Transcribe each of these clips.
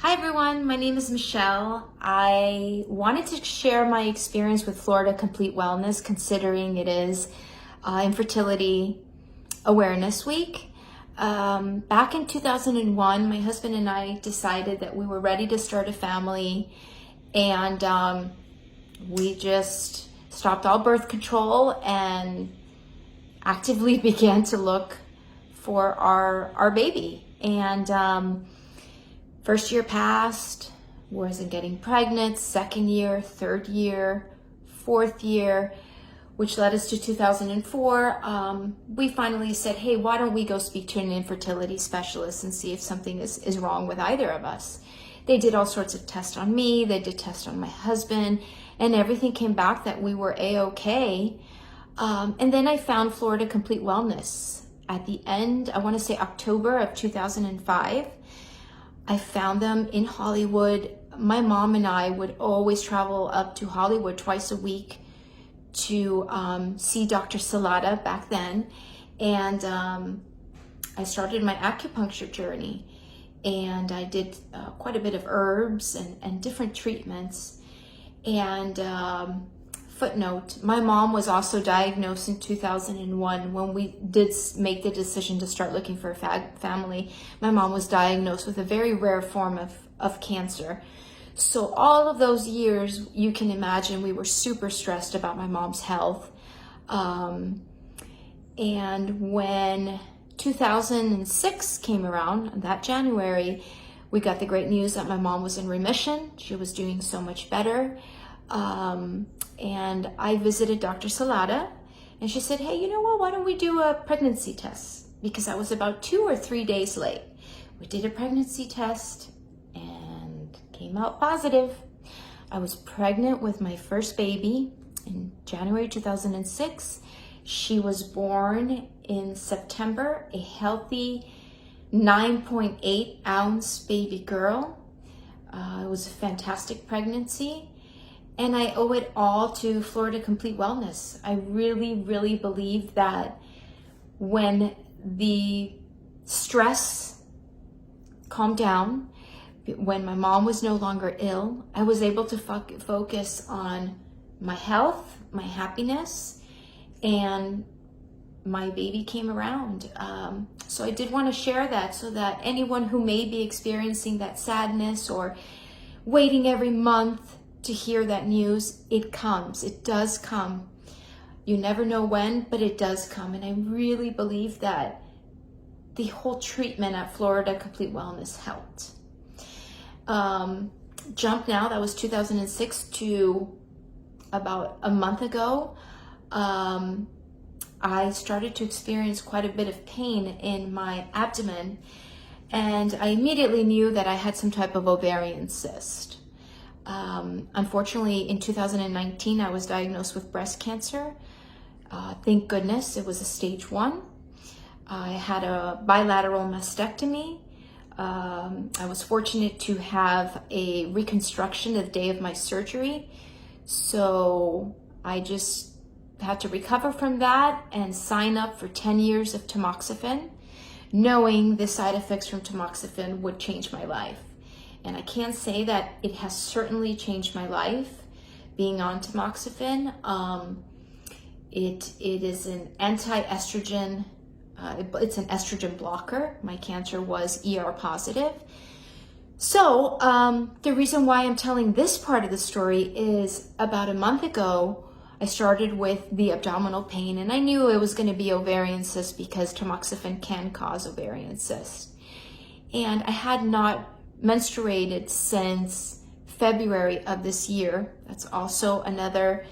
Hi everyone, my name is Michelle. I wanted to share my experience with Florida Complete Wellness, considering it is Infertility Awareness Week. Back in 2001, my husband and I decided that we were ready to start a family, and we just stopped all birth control and actively began to look for our baby. And first year passed, wasn't getting pregnant. Second year, third year, fourth year, which led us to 2004. We finally said, hey, why don't we go speak to an infertility specialist and see if something is wrong with either of us. They did all sorts of tests on me. They did tests on my husband, and everything came back that we were A-okay. And then I found Florida Complete Wellness at the end, I want to say October of 2005. I found them in Hollywood. My mom and I would always travel up to Hollywood twice a week to see Dr. Salata back then. And I started my acupuncture journey, and I did quite a bit of herbs and different treatments. And footnote, my mom was also diagnosed in 2001 when we did make the decision to start looking for a family. My mom was diagnosed with a very rare form of cancer. So all of those years, you can imagine, we were super stressed about my mom's health. And when 2006 came around, that January, we got the great news that my mom was in remission. She was doing so much better. And I visited Dr. Salata, and she said, hey, you know what, why don't we do a pregnancy test? Because I was about 2 or 3 days late. We did a pregnancy test and came out positive. I was pregnant with my first baby in January 2006. She was born in September, a healthy 9.8 ounce baby girl. It was a fantastic pregnancy. And I owe it all to Florida Complete Wellness. I really, really believe that when the stress calmed down, when my mom was no longer ill, I was able to focus on my health, my happiness, and my baby came around. So I did want to share that so that anyone who may be experiencing that sadness or waiting every month to hear that news, it comes. It does come. You never know when, but it does come. And I really believe that the whole treatment at Florida Complete Wellness helped. Jump now, that was 2006 to about a month ago. I started to experience quite a bit of pain in my abdomen, and I immediately knew that I had some type of ovarian cyst. Unfortunately, in 2019, I was diagnosed with breast cancer. Thank goodness it was a stage 1. I had a bilateral mastectomy. I was fortunate to have a reconstruction the day of my surgery. So I just had to recover from that and sign up for 10 years of tamoxifen, knowing the side effects from tamoxifen would change my life. And I can say that it has certainly changed my life, being on tamoxifen. It is an anti-estrogen, it's an estrogen blocker. My cancer was ER positive. So the reason why I'm telling this part of the story is about a month ago, I started with the abdominal pain, and I knew it was going to be ovarian cyst because tamoxifen can cause ovarian cyst. And I had not menstruated since February of this year. That's also another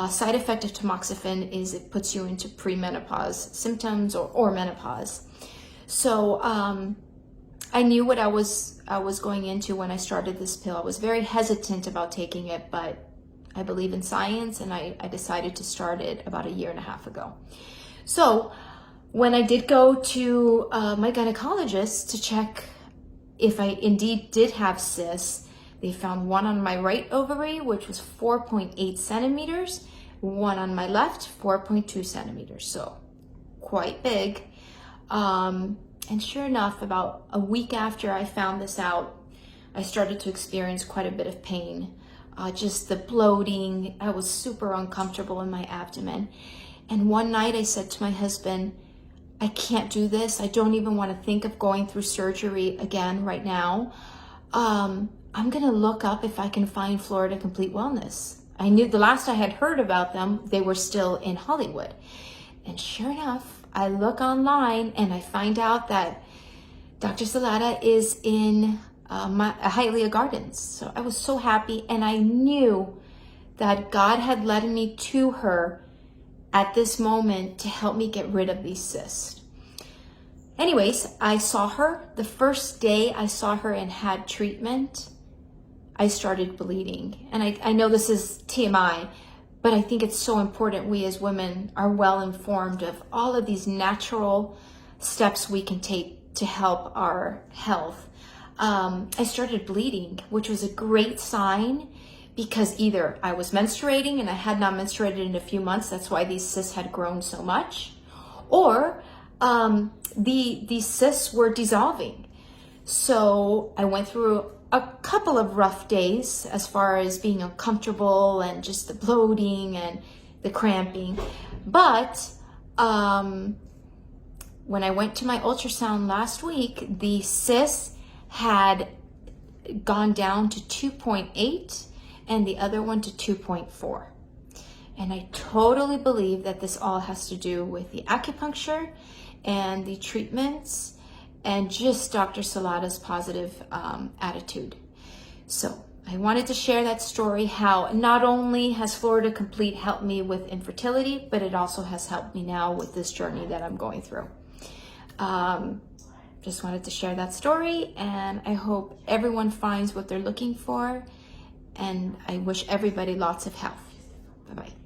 side effect of tamoxifen, is it puts you into premenopause symptoms or menopause. So I knew what I was going into when I started this pill. I was very hesitant about taking it, but I believe in science, and I decided to start it about 1.5 years ago. So when I did go to my gynecologist to check if I indeed did have cysts, they found one on my right ovary, which was 4.8 centimeters, one on my left, 4.2 centimeters, so quite big. And sure enough, about a week after I found this out, I started to experience quite a bit of pain. Just the bloating, I was super uncomfortable in my abdomen. And one night I said to my husband, I can't do this. I don't even want to think of going through surgery again right now. I'm gonna look up if I can find Florida Complete Wellness. I knew the last I had heard about them, they were still in Hollywood. And sure enough, I look online and I find out that Dr. Salata is in Hialeah Gardens. So I was so happy, and I knew that God had led me to her at this moment to help me get rid of these cysts. Anyways, I saw her. The first day I saw her and had treatment, I started bleeding. And I know this is TMI, but I think it's so important we as women are well informed of all of these natural steps we can take to help our health. I started bleeding, which was a great sign, because either I was menstruating and I had not menstruated in a few months, that's why these cysts had grown so much, or these cysts were dissolving. So I went through a couple of rough days as far as being uncomfortable and just the bloating and the cramping. But when I went to my ultrasound last week, the cysts had gone down to 2.8 and the other one to 2.4. And I totally believe that this all has to do with the acupuncture and the treatments and just Dr. Salata's positive attitude. So I wanted to share that story, how not only has Florida Complete helped me with infertility, but it also has helped me now with this journey that I'm going through. Just wanted to share that story, and I hope everyone finds what they're looking for, and I wish everybody lots of health. Bye-bye.